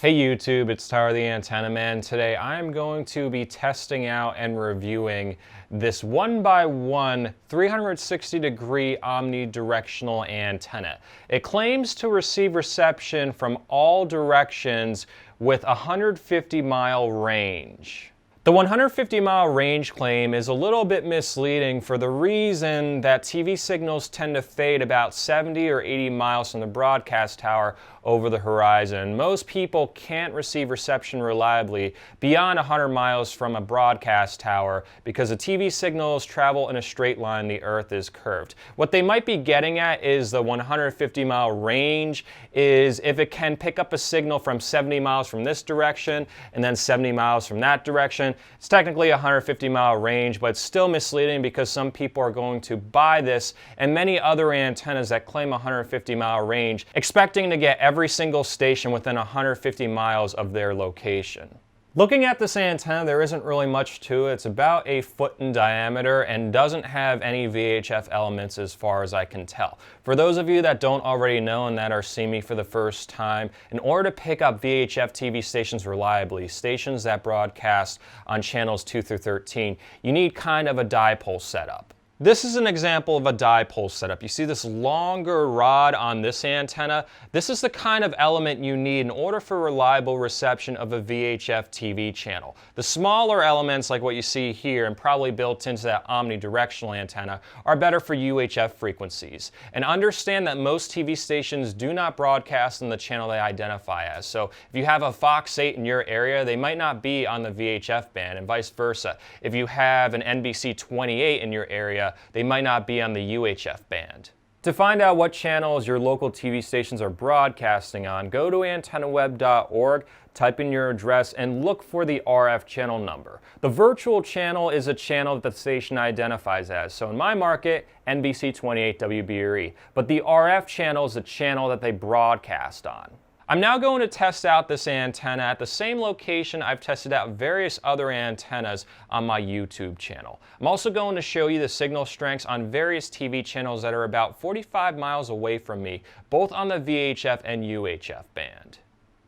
Hey YouTube, it's Tyler the Antenna Man. Today I'm going to be testing out and reviewing this 1x1 360-degree omnidirectional antenna. It claims to receive reception from all directions with a 150-mile range. The 150-mile range claim is a little bit misleading for the reason that TV signals tend to fade about 70 or 80 miles from the broadcast tower over the horizon. Most people can't receive reception reliably beyond 100 miles from a broadcast tower because the TV signals travel in a straight line. The Earth is curved. What they might be getting at is the 150-mile range is if it can pick up a signal from 70 miles from this direction and then 70 miles from that direction. It's technically a 150-mile range, but it's still misleading because some people are going to buy this and many other antennas that claim a 150-mile range, expecting to get every single station within 150 miles of their location. Looking at this antenna, there isn't really much to it. It's about a foot in diameter and doesn't have any VHF elements as far as I can tell. For those of you that don't already know and that are seeing me for the first time, in order to pick up VHF TV stations reliably, stations that broadcast on channels 2 through 13, you need kind of a dipole setup. This is an example of a dipole setup. You see this longer rod on this antenna? This is the kind of element you need in order for reliable reception of a VHF TV channel. The smaller elements like what you see here and probably built into that omnidirectional antenna are better for UHF frequencies. And understand that most TV stations do not broadcast in the channel they identify as. So if you have a Fox 8 in your area, they might not be on the VHF band and vice versa. If you have an NBC 28 in your area, they might not be on the UHF band. To find out what channels your local TV stations are broadcasting on, go to antennaweb.org, type in your address, and look for the RF channel number. The virtual channel is a channel that the station identifies as. So in my market, NBC 28 WBRE. But the RF channel is the channel that they broadcast on. I'm now going to test out this antenna at the same location I've tested out various other antennas on my YouTube channel. I'm also going to show you the signal strengths on various TV channels that are about 45 miles away from me, both on the VHF and UHF band.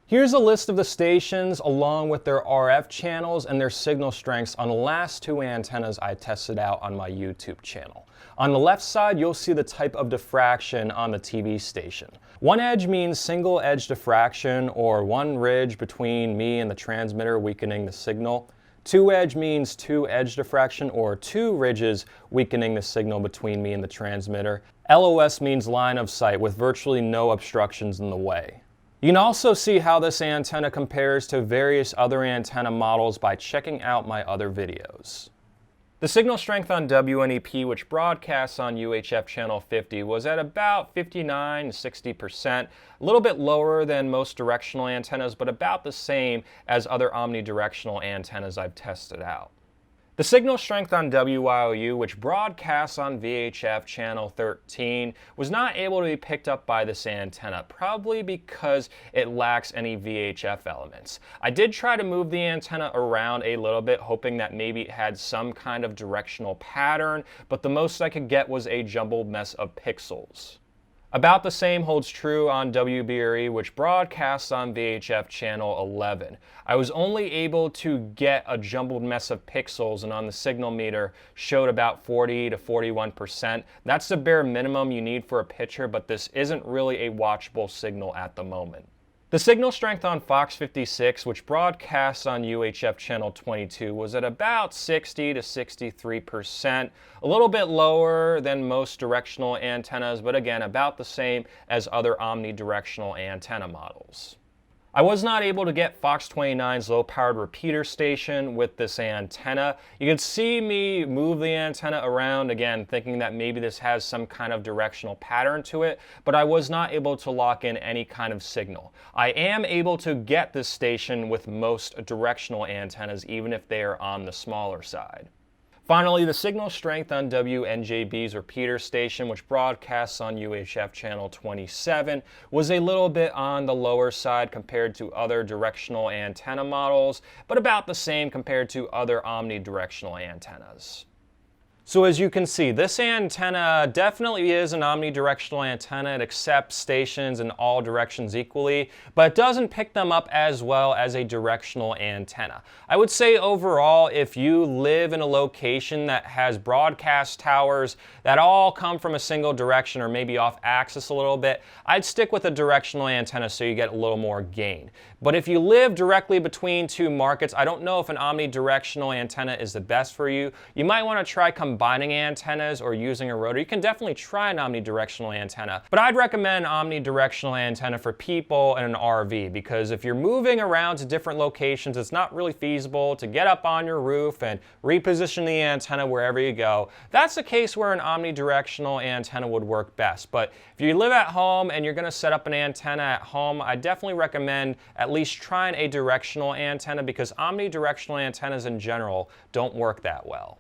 Here's a list of the stations along with their RF channels and their signal strengths on the last two antennas I tested out on my YouTube channel. On the left side, you'll see the type of diffraction on the TV station. One edge means single edge diffraction, or one ridge between me and the transmitter weakening the signal. Two edge means two edge diffraction, or two ridges weakening the signal between me and the transmitter. LOS means line of sight with virtually no obstructions in the way. You can also see how this antenna compares to various other antenna models by checking out my other videos. The signal strength on WNEP, which broadcasts on UHF channel 50, was at about 59 to 60%, a little bit lower than most directional antennas, but about the same as other omnidirectional antennas I've tested out. The signal strength on WYOU, which broadcasts on VHF channel 13, was not able to be picked up by this antenna, probably because it lacks any VHF elements. I did try to move the antenna around a little bit, hoping that maybe it had some kind of directional pattern, but the most I could get was a jumbled mess of pixels. About the same holds true on WBRE, which broadcasts on VHF channel 11. I was only able to get a jumbled mess of pixels, and on the signal meter showed about 40 to 41%. That's the bare minimum you need for a picture, but this isn't really a watchable signal at the moment. The signal strength on Fox 56, which broadcasts on UHF channel 22, was at about 60 to 63%, a little bit lower than most directional antennas, but again, about the same as other omnidirectional antenna models. I was not able to get Fox 29's low-powered repeater station with this antenna. You can see me move the antenna around, again, thinking that maybe this has some kind of directional pattern to it, but I was not able to lock in any kind of signal. I am able to get this station with most directional antennas, even if they are on the smaller side. Finally, the signal strength on WNJB's repeater station, which broadcasts on UHF channel 27, was a little bit on the lower side compared to other directional antenna models, but about the same compared to other omnidirectional antennas. So as you can see, this antenna definitely is an omnidirectional antenna. It accepts stations in all directions equally, but it doesn't pick them up as well as a directional antenna. I would say overall, if you live in a location that has broadcast towers that all come from a single direction or maybe off axis a little bit, I'd stick with a directional antenna so you get a little more gain. But if you live directly between two markets, I don't know if an omnidirectional antenna is the best for you. You might want to try combining antennas or using a rotor. You can definitely try an omnidirectional antenna, but I'd recommend an omnidirectional antenna for people in an RV, because if you're moving around to different locations, it's not really feasible to get up on your roof and reposition the antenna wherever you go. That's a case where an omnidirectional antenna would work best. But if you live at home and you're going to set up an antenna at home, I definitely recommend at least trying a directional antenna, because omnidirectional antennas in general don't work that well.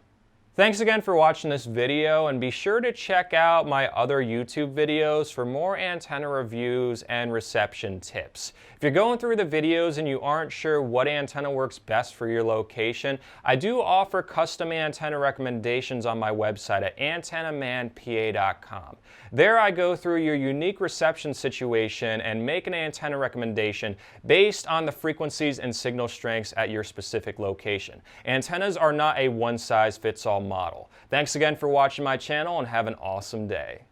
Thanks again for watching this video, and be sure to check out my other YouTube videos for more antenna reviews and reception tips. If you're going through the videos and you aren't sure what antenna works best for your location, I do offer custom antenna recommendations on my website at antennamanpa.com. There I go through your unique reception situation and make an antenna recommendation based on the frequencies and signal strengths at your specific location. Antennas are not a one-size-fits-all model. Thanks again for watching my channel, and have an awesome day.